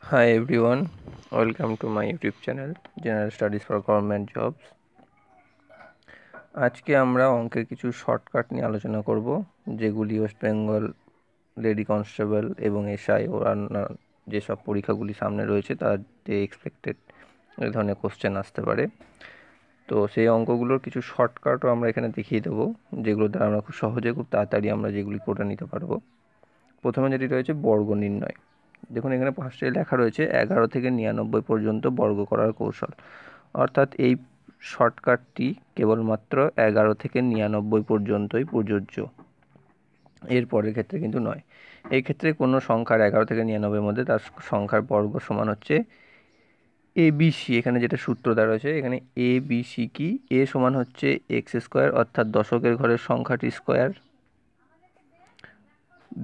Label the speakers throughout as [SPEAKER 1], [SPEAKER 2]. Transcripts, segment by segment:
[SPEAKER 1] Hi everyone, welcome to my YouTube channel General Studies for Government Jobs. আজকে আমরা অঙ্কের কিছু শর্টকাট নিয়ে আলোচনা করব, যেগুলি ওয়েস্ট বেঙ্গল লেডি কনস্টেবল এবং এসআই ও যেসব পরীক্ষাগুলি সামনে রয়েছে তাতে এক্সপেক্টেড এই ধরনের কোশ্চেন আসতে পারে। তো সেই অঙ্কগুলোর কিছু শর্টকাটও আমরা এখানে দেখিয়ে দেবো, যেগুলো দ্বারা আমরা খুব সহজে খুব তাড়াতাড়ি আমরা যেগুলি করে নিতে পারবো। প্রথমে যেটি রয়েছে বর্গ নির্ণয়। দেখুন এখানে ফার্স্টে লেখা রয়েছে 11 থেকে 99 পর্যন্ত বর্গ করার কৌশল, অর্থাৎ এই শর্টকাটটি কেবলমাত্র 11 থেকে 99 পর্যন্তই প্রযোজ্য, এর পরের ক্ষেত্রে কিন্তু নয়। এই ক্ষেত্রে কোনো সংখ্যার 11 থেকে 99 মধ্যে তার সংখ্যার বর্গ সমান হচ্ছে ABC। এখানে যেটা সূত্র দেওয়া রয়েছে, এখানে ABC কি, এ সমান হচ্ছে এক্স স্কোয়ার অর্থাৎ দশকের ঘরের সংখ্যাটি স্কোয়ার,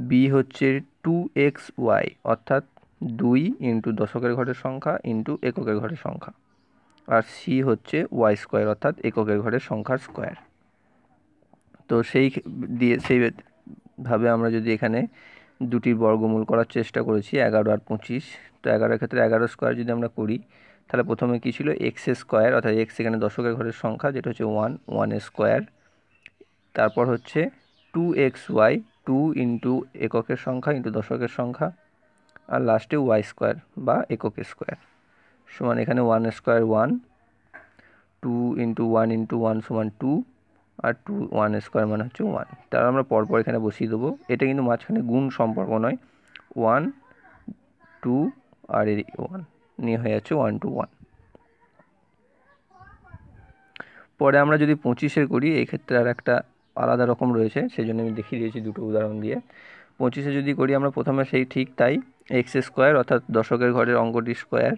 [SPEAKER 1] বি হচ্ছে 2xy অর্থাৎ 2 ইন্টু দশকের ঘরের সংখ্যা ইন্টু এককের ঘরের সংখ্যা, আর সি হচ্ছে ওয়াই স্কোয়ার অর্থাৎ এককের ঘরের সংখ্যার স্কোয়ার। তো সেইভাবে আমরা যদি এখানে দুটির বর্গমূল করার চেষ্টা করেছি, 11 আর 25, তো 11-এর ক্ষেত্রে 11 স্কোয়ার যদি আমরা করি, তাহলে প্রথমে কী ছিল এক্স স্কোয়ার অর্থাৎ এক্স এখানে দশকের ঘরের সংখ্যা যেটা হচ্ছে 1 স্কোয়ার, তারপর হচ্ছে 2xy 2 ইন্টু এককের সংখ্যা ইন্টু দশকের সংখ্যা, আর লাস্টে ওয়াই স্কোয়ার বা একক স্কোয়ার সমান এখানে 1 স্কোয়ার 1, 2 ইন্টু 1 ইন্টু 1 সমান 2, আর 1 স্কোয়ার মানে হচ্ছে 1। তার আমরা পরপর এখানে বসিয়ে দেবো। এটা কিন্তু মাঝখানে গুণ সম্পর্ক নয়, 1 2 আর 1 নিয়ে হয়ে যাচ্ছে 1 to 1। পরে আমরা যদি 25-এর করি, এই ক্ষেত্রে আর একটা আলাদা রকম রয়েছে, সেই জন্য আমি দেখিয়ে দিয়েছি দুটো উদাহরণ দিয়ে। 25-এ যদি করি আমরা প্রথমে সেই ঠিক তাই, এক্স স্কোয়ার অর্থাৎ দশকের ঘরের অঙ্কটি স্কোয়ার,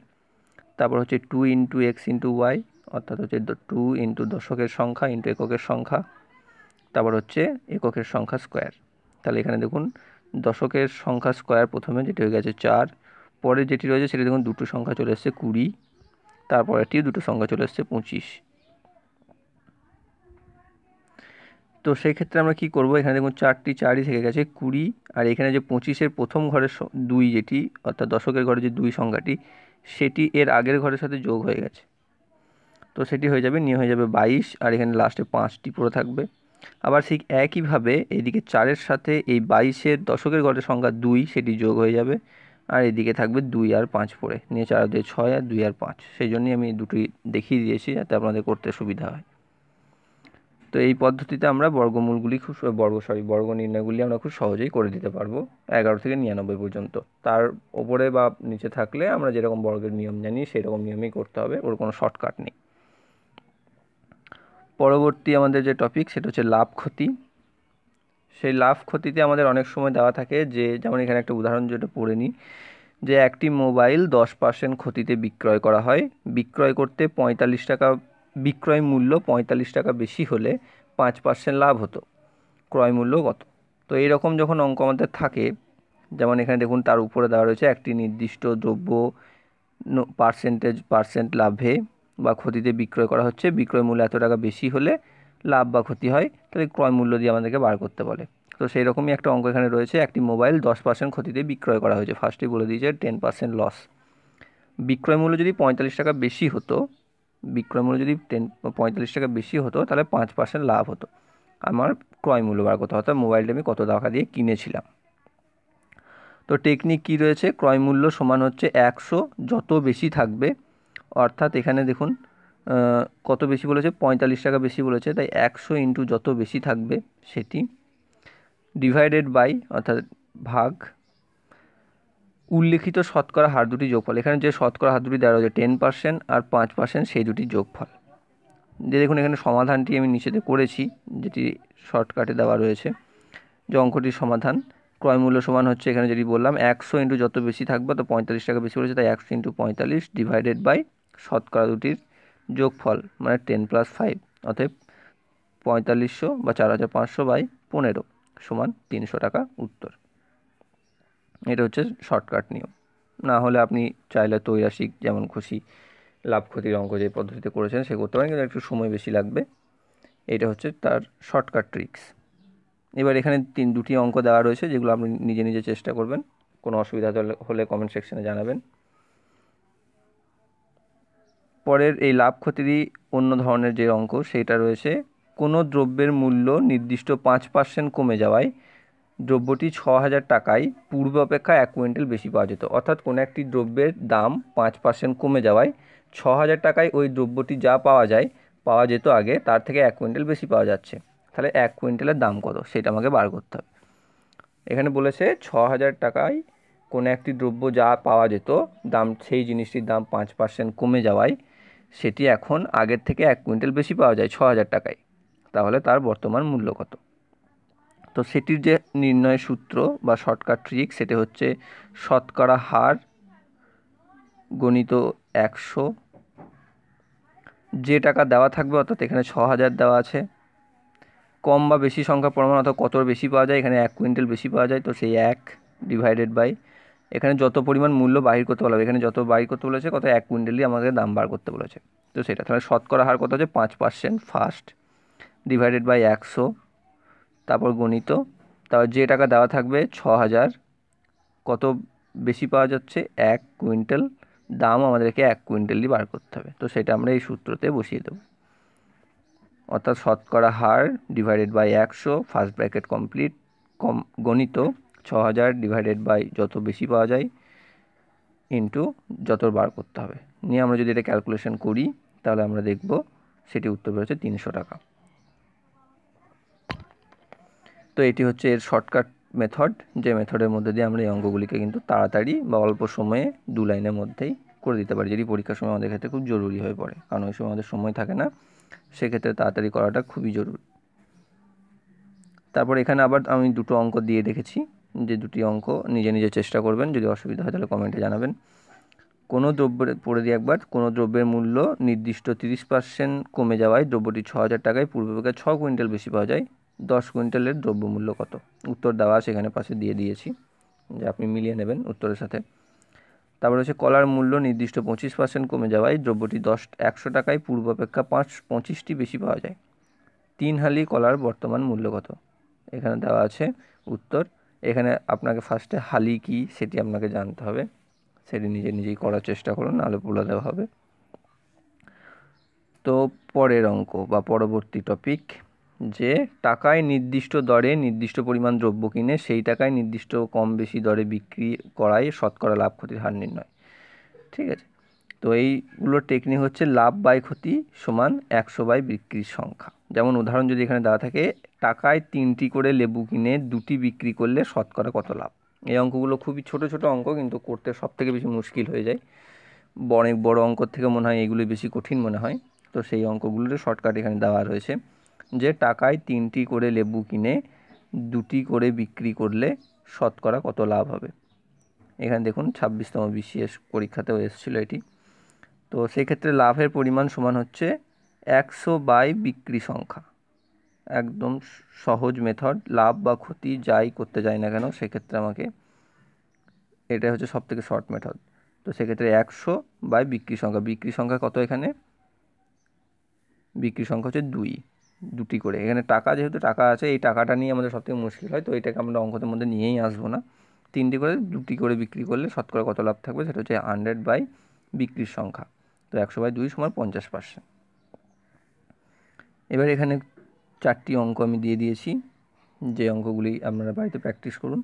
[SPEAKER 1] তারপর হচ্ছে 2 ইন্টু এক্স ইন্টু ওয়াই অর্থাৎ হচ্ছে 2 ইন্টু দশকের সংখ্যা ইন্টু এককের সংখ্যা, তারপর হচ্ছে এককের সংখ্যা স্কোয়ার। তাহলে এখানে দেখুন দশকের সংখ্যা স্কোয়ার প্রথমে যেটি হয়ে গেছে 4, পরে যেটি রয়েছে সেটি দেখুন দুটো সংখ্যা চলে এসছে 20, তারপর এটি দুটো সংখ্যা চলে এসছে 25। তো সেই ক্ষেত্রে আমরা কি করব, এখানে দেখুন 4ই থেকে গেছে 20, আর এখানে যে 25-এর প্রথম ঘরের 2 যেটি অর্থাৎ দশকের ঘরে যে 2 সংখ্যাটি, সেটি এর আগের ঘরের সাথে যোগ হয়ে গেছে, তো সেটি হয়ে যাবে নিয়ে হয়ে যাবে 22, আর এখানে লাস্টে 5টি পড়ে থাকবে। আবার ঠিক একইভাবে এইদিকে 4-এর সাথে এই 22-এর দশকের ঘরের সংখ্যা 2 সেটি যোগ হয়ে যাবে, আর এদিকে থাকবে 2 আর 5 পড়ে, নিয়ে 4 2 6 আর 2 আর 5। সেই জন্যই আমি দুটোই দেখিয়ে দিয়েছি যাতে আপনাদের করতে সুবিধা হয়। তো এই পদ্ধতিতে আমরা বর্গমূলগুলি বর্গ নির্ণয়গুলি আমরা খুব সহজেই করে দিতে পারবো 11 থেকে 99 পর্যন্ত। তার ওপরে বা নিচে থাকলে আমরা যেরকম বর্গের নিয়ম জানি সেই রকম নিয়মেই করতে হবে, ওর কোনো শর্টকাট নেই। পরবর্তী আমাদের যে টপিক সেটা হচ্ছে লাভ ক্ষতি। সেই লাভ ক্ষতিতে আমাদের অনেক সময় দেওয়া থাকে, যে যেমন এখানে একটা উদাহরণ যেটা পড়ে নিই, যে একটি মোবাইল 10% ক্ষতিতে বিক্রয় করা হয়, বিক্রয় করতে 45 টাকা, বিক্রয় মূল্য 45 টাকা বেশি হলে 5% লাভ হতো, ক্রয় মূল্য কত? তো এইরকম যখন অঙ্ক আমাদের থাকে, যেমন এখানে দেখুন তার উপরে দেওয়া রয়েছে একটি নির্দিষ্ট দ্রব্য পার্সেন্ট লাভে বা ক্ষতিতে বিক্রয় করা হচ্ছে, বিক্রয় মূল্য এত টাকা বেশি হলে লাভ বা ক্ষতি হয়, তাহলে ক্রয় মূল্য দিয়ে আমাদেরকে বার করতে বলে। তো সেই রকমই একটা অঙ্ক এখানে রয়েছে, একটি মোবাইল 10% ক্ষতিতে বিক্রয় করা হয়েছে, ফার্স্টেই বলে দিয়েছে 10% লস। বিক্রয় মূল্য যদি 45 টাকা বেশি হতো, বিক্রয় মূল্য যদি 45 টাকা বেশি হতো, তাহলে 5% লাভ হতো। আমার ক্রয় মূল্য বার করতে হতো, মোবাইলটা আমি কত টাকা দিয়ে কিনেছিলাম। তো টেকনিক কি রয়েছে, ক্রয় মূল্য সমান হচ্ছে 100, যত বেশি থাকবে, অর্থাৎ এখানে দেখুন কত বেশি বলেছে, 45 টাকা বেশি বলেছে, তাই 100 ইন্টু যত বেশি থাকবে সেটি, ডিভাইডেড বাই অর্থাৎ ভাগ উল্লিখিত শতকরা হার দুটি যোগফল। এখানে যে শতকরা হার দুটি দেওয়া রয়েছে 10% আর 5%, সেই দুটি যোগফল। যে দেখুন এখানে সমাধানটি আমি নিচেতে করেছি, যেটি শর্টকাটে দেওয়া রয়েছে, যে অঙ্কটির সমাধান ক্রয় মূল্য সমান হচ্ছে এখানে যেটি বললাম 100 ইন্টু যত বেশি থাকবে, তো 45 টাকা বেশি বলেছে তাই 100 ইন্টু 45 ডিভাইডেড বাই শতকরা দুটির যোগফল মানে 10 + 5, অতএব 4500 বা 4500 বাই 15 সমান 300 টাকা উত্তর। এটা হচ্ছে শর্টকাট নিয়ম। না হলে আপনি চাইলে ত্রৈরাসিক যেমন খুশি লাভ ক্ষতির অঙ্ক যে পদ্ধতিতে করেছেন সে করতে পারেন, কিন্তু একটু সময় বেশি লাগবে। এটা হচ্ছে তার শর্টকাট ট্রিক্স। এবার এখানে দুটি অঙ্ক দেওয়া রয়েছে, যেগুলো আপনি নিজে নিজে চেষ্টা করবেন। কোনো অসুবিধা হলে কমেন্ট সেকশনে জানাবেন। পরের এই লাভ ক্ষতিরই অন্য ধরনের যে অঙ্ক সেটা রয়েছে, কোনো দ্রব্যের মূল্য নির্দিষ্ট 5% কমে যাওয়ায় দ্রব্যটি 6,000 টাকায় পূর্ব অপেক্ষা 1 কুইন্টাল বেশি পাওয়া যেত। অর্থাৎ কোনো একটি দ্রব্যের দাম 5% কমে যাওয়ায় 6,000 টাকায় ওই দ্রব্যটি যা পাওয়া যেত আগে তার থেকে 1 কুইন্টাল বেশি পাওয়া যাচ্ছে। তাহলে 1 কুইন্টালের দাম কত সেটা আমাকে বার করতে হবে। এখানে বলেছে 6,000 টাকায় কোনো একটি দ্রব্য যা পাওয়া যেত দাম, সেই জিনিসটির দাম 5% কমে যাওয়ায় সেটি এখন আগের থেকে 1 কুইন্টাল বেশি পাওয়া যায় 6,000 টাকায়। তাহলে তার বর্তমান মূল্য কত? তো সেটির যে নির্ণয় সূত্র বা শর্টকাট ট্রিক সেটা হচ্ছে শতকরা হার গণিত 100, যে টাকা দেওয়া থাকবে অর্থাৎ এখানে 6,000 দেওয়া আছে, কম বা বেশি সংখ্যা পরিমাণ অর্থাৎ কত বেশি পাওয়া যায়, এখানে 1 কুইন্টাল বেশি পাওয়া যায় তো সেই 1 ডিভাইডেড বাই এখানে যত পরিমাণ মূল্য বাহির করতে বলা হবে, এখানে যত বাহির করতে বলেছে কত 1 কুইন্টালই আমাদের দাম বার করতে বলেছে। তো সেটা তাহলে শতকরা হার কত আছে 5% ফার্স্ট, ডিভাইডেড বাই 100, তারপর গণিত, তারপর যে টাকা দেওয়া থাকবে 6,000, কত বেশি পাওয়া যাচ্ছে 1 কুইন্টাল, দাম আমাদেরকে 1 কুইন্টালই বার করতে হবে। তো সেটা আমরা এই সূত্রতে বসিয়ে দেব, অর্থাৎ শতকরা হার divided by 100 first bracket complete, গণিত 6,000 ডিভাইডেড বাই যত বেশি পাওয়া যায় ইন্টু যত বার করতে হবে, নিয়ে আমরা যদি এটা ক্যালকুলেশন করি তাহলে আমরা দেখব সেটি উত্তর বেরোচ্ছে 300 টাকা। তো এটি হচ্ছে এর শর্টকাট মেথড, যে মেথডের মধ্যে দিয়ে আমরা এই অঙ্কগুলিকে কিন্তু তাড়াতাড়ি বা অল্প সময়ে 2 লাইনের মধ্যেই করে দিতে পারি, যেটি পরীক্ষার সময় আমাদের ক্ষেত্রে খুব জরুরি হয়ে পড়ে, কারণ ওই সময় আমাদের সময় থাকে না, সেক্ষেত্রে তাড়াতাড়ি করাটা খুবই জরুরি। তারপর এখানে আবার আমি দুটো অঙ্ক দিয়ে রেখেছি, যে দুটি অঙ্ক নিজে নিজে চেষ্টা করবেন, যদি অসুবিধা হয় তাহলে কমেন্টে জানাবেন। কোনো দ্রব্যের পড়ে দিই একবার, কোনো দ্রব্যের মূল্য নির্দিষ্ট 30% কমে যাওয়ায় দ্রব্যটি 6,000 টাকায় পূর্বাপেক্ষা 6 কুইন্টাল বেশি পাওয়া যায়, 10 কুইন্টালের দ্রব্যমূল্য কত? উত্তর দেওয়া আছে এখানে পাশে দিয়ে দিয়েছি, যে আপনি মিলিয়ে নেবেন উত্তরের সাথে। তারপরে হচ্ছে কলার মূল্য নির্দিষ্ট 25% কমে যাওয়ায় দ্রব্যটি 100 টাকায় পূর্বাপেক্ষা 25টি বেশি পাওয়া যায়, 3 হালি কলার বর্তমান মূল্য কত? এখানে দেওয়া আছে উত্তর। এখানে আপনাকে ফার্স্টে হালি কি সেটি আপনাকে জানতে হবে, সেটি নিজেই করার চেষ্টা করুন, নাহলে বলে দেওয়া হবে। তো পরের অঙ্ক বা পরবর্তী টপিক, যে টাকায় নির্দিষ্ট দরে নির্দিষ্ট পরিমাণ দ্রব্য কিনে সেই টাকায় নির্দিষ্ট কম বেশি দরে বিক্রি করায় শতকরা লাভ ক্ষতির হার নির্ণয়। ঠিক আছে, তো এইগুলোর টেকনিক হচ্ছে লাভ বাই ক্ষতি সমান 100 বাই বিক্রির সংখ্যা। যেমন উদাহরণ যদি এখানে দেওয়া থাকে, টাকায় 3টি করে লেবু কিনে 2টি বিক্রি করলে শতকরা কত লাভ? এই অঙ্কগুলো খুবই ছোট ছোট অঙ্ক, কিন্তু করতে সব থেকে বেশি মুশকিল হয়ে যায়, অনেক বড় অঙ্ক থেকে মনে হয় এগুলো বেশি কঠিন মনে হয়। তো সেই অঙ্কগুলোর শর্টকাট এখানে দেওয়া রয়েছে, যে টাকায় 3টি করে লেবু কিনে 2টি করে বিক্রি করলে শতকরা কত লাভ হবে। এখানে দেখুন 26তম BCS পরীক্ষাতেও এসেছিলো এটি। তো সেক্ষেত্রে লাভের পরিমাণ সমান হচ্ছে 100 বাই বিক্রি সংখ্যা, একদম সহজ মেথড, লাভ বা ক্ষতি যাই করতে যাই না কেন সেক্ষেত্রে আমাকে এটা হচ্ছে সব থেকে শর্ট মেথড। তো সেক্ষেত্রে 100 বাই বিক্রি সংখ্যা কত? এখানে বিক্রি সংখ্যা হচ্ছে 2টি করে, এখানে টাকা যেহেতু টাকা আছে এই টাকাটা নিয়ে আমাদের সবথেকে মুশকিল হয়, তো এটাকে আমরা অঙ্কদের মধ্যে নিয়েই আসবো না। 3টি করে 2টি করে বিক্রি করলে শতকরা কত লাভ থাকবে, সেটা হচ্ছে 100 বাই বিক্রির সংখ্যা। তো 100 বাই 2 সমান 50%। এবার এখানে 4টি অঙ্ক আমি দিয়ে দিয়েছি, যে অঙ্কগুলি আপনারা বাড়িতে প্র্যাকটিস করুন।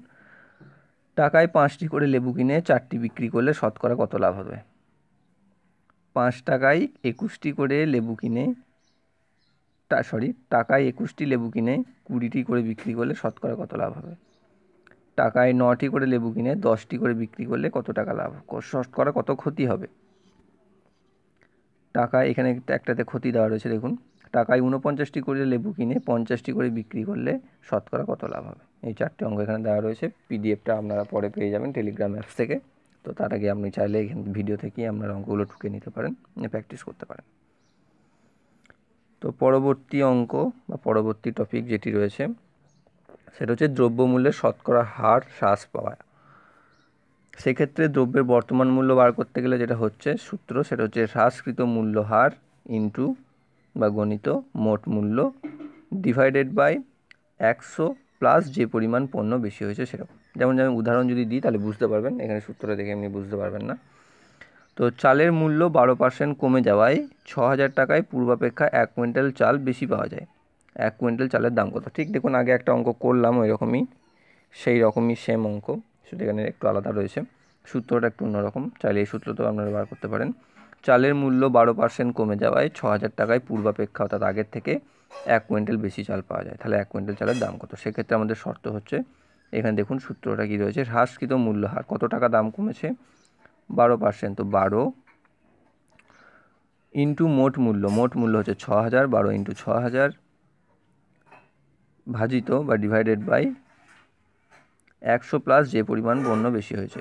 [SPEAKER 1] টাকায় 5টি করে লেবু কিনে 4টি বিক্রি করলে শতকরা কত লাভ হবে? 5 টাকায় 21টি করে লেবু কিনে টাকায় 21টি লেবু কিনে 20টি করে বিক্রি করলে শতকরা কত লাভ হবে? টাকায় 9টি করে লেবু কিনে 10টি করে বিক্রি করলে কত টাকা লাভ, শতকরা কত ক্ষতি হবে? টাকায় এখানে একটাতে ক্ষতি দেওয়া রয়েছে, দেখুন, টাকায় 49টি করে লেবু কিনে 50টি করে বিক্রি করলে শতকরা কত লাভ হবে। এই 4টি অঙ্ক এখানে দেওয়া রয়েছে, পিডিএফটা আপনারা পরে পেয়ে যাবেন টেলিগ্রাম অ্যাপস থেকে। তো তার আগে আপনি চাইলে এখানে ভিডিও থেকেই আপনারা অঙ্কগুলো ঠুকে নিতে পারেন, প্র্যাকটিস করতে পারেন। তো পরবর্তী অঙ্ক বা পরবর্তী টপিক যেটি রয়েছে সেটা হচ্ছে দ্রব্যমূল্যের শতকরা হার হ্রাস পাওয়া। সেক্ষেত্রে দ্রব্যের বর্তমান মূল্য বার করতে গেলে যেটা হচ্ছে সূত্র, সেটা হচ্ছে হ্রাসকৃত মূল্য হার ইন্টু বা গণিত মোট মূল্য ডিভাইডেড বাই 100 প্লাস যে পরিমাণ পণ্য বেশি হয়েছে সেরকম। যেমন আমি উদাহরণ যদি দিই তাহলে বুঝতে পারবেন, এখানে সূত্রটা দেখে এমনি বুঝতে পারবেন না। তো চালের মূল্য 12% কমে যাওয়ায় 6,000 টাকায় পূর্বাপেক্ষা 1 কুইন্টাল চাল বেশি পাওয়া যায়। 1 কুইন্টাল চালের দাম কত? ঠিক দেখুন, আগে একটা অঙ্ক করলাম ওই রকমই, সেই রকমই সেম অঙ্ক, সেটা এখানে একটু আলাদা রয়েছে, সূত্রটা একটু অন্যরকম। চাইলে এই সূত্রটাও আপনারা বার করতে পারেন। চালের মূল্য 12% কমে যাওয়ায় 6,000 টাকায় পূর্বাপেক্ষা অর্থাৎ আগের থেকে 1 কুইন্টাল বেশি চাল পাওয়া যায়। তাহলে 1 কুইন্টাল চালের দাম কত? সেক্ষেত্রে আমাদের শর্ত হচ্ছে, এখানে দেখুন সূত্রটা কী রয়েছে, হ্রাসকৃত মূল্য হার, কত টাকা দাম কমেছে? 12%, তো 12 ইন্টু মোট মূল্য, মোট মূল্য হচ্ছে 6,000, 12 ইন্টু 6,000 ভাজিত বা ডিভাইডেড বাই 100 প্লাস যে পরিমাণ পণ্য বেশি হয়েছে।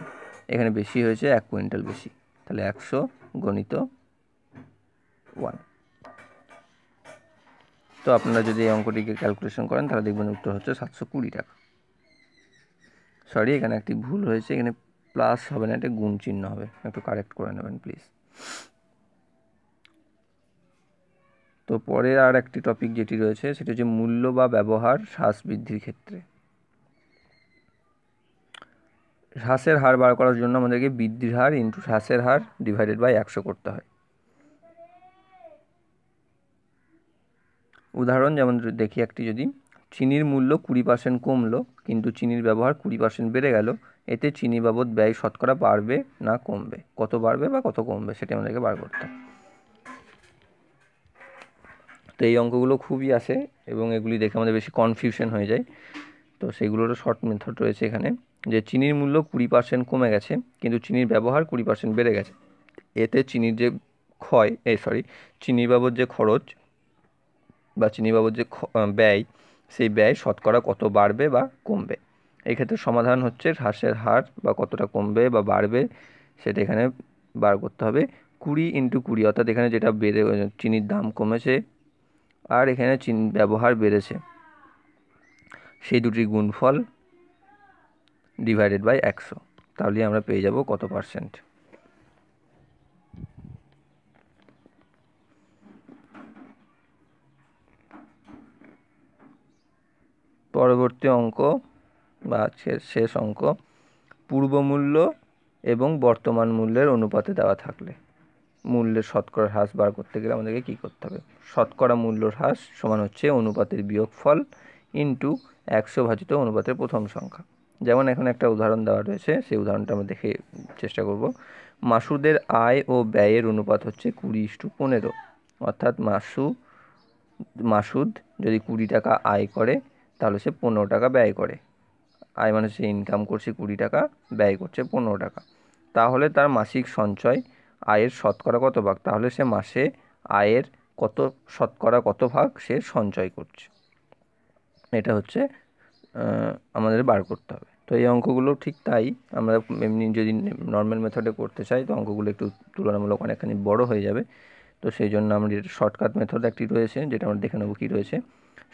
[SPEAKER 1] এখানে বেশি হয়েছে 1 কুইন্টাল বেশি, তাহলে 100 গণিত 1। তো আপনারা যদি এই অঙ্কটিকে ক্যালকুলেশন করেন তাহলে দেখবেন উত্তর হচ্ছে 720 টাকা। সরি, এখানে একটি ভুল হয়েছে, এখানে প্লাস হবে না, এটা গুণ চিহ্ন হবে, একটু কারেক্ট করে নেবেন প্লিজ। তো পরে আর একটি টপিক যেটি রয়েছে সেটি হচ্ছে মূল্য বা ব্যবহার হ্রাস বৃদ্ধির ক্ষেত্রে। হ্রাসের হার বার করার জন্য আমাদেরকে বৃদ্ধির হার ইন্টু হ্রাসের হার ডিভাইডেড বাই 100 করতে হয়। উদাহরণ যেমন দেখি একটি, যদি চিনির মূল্য 20% কমলো কিন্তু চিনির ব্যবহার 20% বেড়ে গেল, এতে চিনি বাবদ ব্যয় শতকরা বাড়বে না কমবে? কত বাড়বে বা কত কমবে সেটা আমাদেরকে বার করতে হবে। তো এই অঙ্কগুলো খুবই আসে এবং এগুলি দেখে আমাদের বেশি কনফিউশন হয়ে যায়। তো সেইগুলোরও শর্ট মেথড রয়েছে এখানে, যে চিনির মূল্য 20% কমে গেছে কিন্তু চিনির ব্যবহার 20% বেড়ে গেছে, এতে চিনির যে চিনির বাবদ যে খরচ বা চিনি বাবদ যে ব্যয়, সেই ব্যয় শতকরা কত বাড়বে বা কমবে। এই ক্ষেত্রে সমাধান হচ্ছে হ্রাসের হার বা কতটা কমবে বা বাড়বে সেটা এখানে বার করতে হবে। 20 ইন্টু 20, অর্থাৎ এখানে যেটা বেড়ে চিনির দাম কমেছে আর এখানে চিনি ব্যবহার বেড়েছে, সেই দুটির গুণফল ডিভাইডেড বাই 100, তাহলে আমরা পেয়ে যাব কত পার্সেন্ট। পরবর্তী অঙ্ক বা আজকের শেষ অঙ্ক, পূর্ব মূল্য এবং বর্তমান মূল্যের অনুপাতে দেওয়া থাকলে মূল্যের শতকরা হ্রাস বার করতে গেলে আমাদেরকে কী করতে হবে? শতকরা মূল্য হ্রাস সমান হচ্ছে অনুপাতের বিয়োগফল ইন্টু 100 ভাজিত অনুপাতের প্রথম সংখ্যা। যেমন এখন একটা উদাহরণ দেওয়া রয়েছে, সেই উদাহরণটা আমরা দেখে চেষ্টা করব। মাসুদের আয় ও ব্যয়ের অনুপাত হচ্ছে 20:15, অর্থাৎ মাসুদ যদি 20 টাকা আয় করে তাহলে সে 15 টাকা ব্যয় করে। আয় মানে সে ইনকাম করছে 20 টাকা, ব্যয় করছে 15 টাকা। তাহলে তার মাসিক সঞ্চয় আয়ের শতকরা কত ভাগ? তাহলে সে মাসে আয়ের শতকরা কত ভাগ সে সঞ্চয় করছে, এটা হচ্ছে আমাদের বার করতে হবে। তো এই অঙ্কগুলো ঠিক তাই, আমরা এমনি যদি নর্মাল মেথডে করতে চাই তো অঙ্কগুলো একটু তুলনামূলক অনেকখানি বড় হয়ে যাবে। তো সেই জন্য আমরা শর্টকাট মেথড একটি রয়েছে, যেটা আমরা দেখে নেব কী রয়েছে।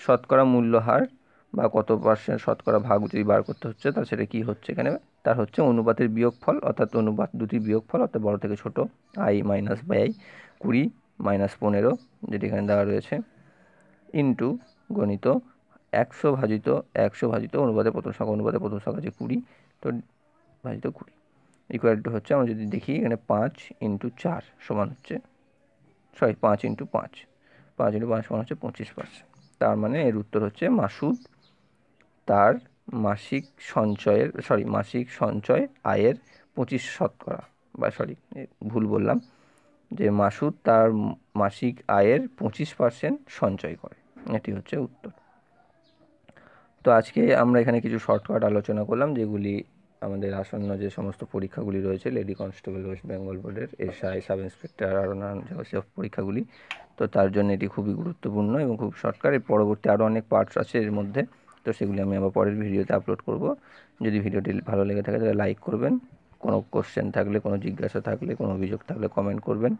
[SPEAKER 1] শতকরা মূল্য হার বা কত পার্সেন্ট শতকরা ভাগ যদি বার করতে হচ্ছে, তাহলে সেটা কী হচ্ছে এখানে? তার হচ্ছে অনুপাতের বিয়োগফল, অর্থাৎ অনুপাত দুটির বিয়োগফল, অর্থাৎ বড় থেকে ছোট, আই মাইনাস ব্যয় 20 মাইনাস 15 যেটি এখানে দেওয়া রয়েছে, ইন্টু গণিত 100 ভাজিত অনুপাতের প্রথম সংখ্যা যে 20, তো ভাজিত 20 ইকুয়াল টু হচ্ছে, আমরা যদি দেখি এখানে 5 ইন্টু 4 সমান হচ্ছে 5 ইন্টু 5 সমান হচ্ছে 25%। তার মানে এর উত্তর হচ্ছে মাসুদ তার মাসিক সঞ্চয় আয়ের 25%, ভুল বললাম, যে মাসুদ তার মাসিক আয়ের 25% সঞ্চয় করে, এটি হচ্ছে উত্তর। তো আজকে আমরা এখানে কিছু শর্টকাট আলোচনা করলাম, যেগুলি আমাদের আসন্ন যে সমস্ত পরীক্ষাগুলি রয়েছে, লেডি কনস্টেবল ওয়েস্ট বেঙ্গল বোর্ডের, এসআই, সাব ইন্সপেক্টর আর অন্যান্য যেসব পরীক্ষাগুলি, তো তার জন্য এটি খুবই গুরুত্বপূর্ণ এবং খুব শর্টকাট। এর পরবর্তী আরও অনেক পার্টস আছে এর মধ্যে, তো সেগুলি আমি আবার পরের ভিডিওতে আপলোড করব। যদি ভিডিওটি ভালো লেগে থাকে তাহলে লাইক করবেন, কোনো কোশ্চেন থাকলে, কোনো জিজ্ঞাসা থাকলে, কোনো অভিযোগ থাকলে কমেন্ট করবেন,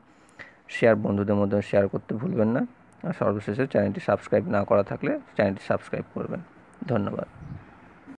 [SPEAKER 1] বন্ধুদের মধ্যে শেয়ার করতে ভুলবেন না, আর সর্বশেষে চ্যানেলটি সাবস্ক্রাইব না করা থাকলে চ্যানেলটি সাবস্ক্রাইব করবেন। ধন্যবাদ।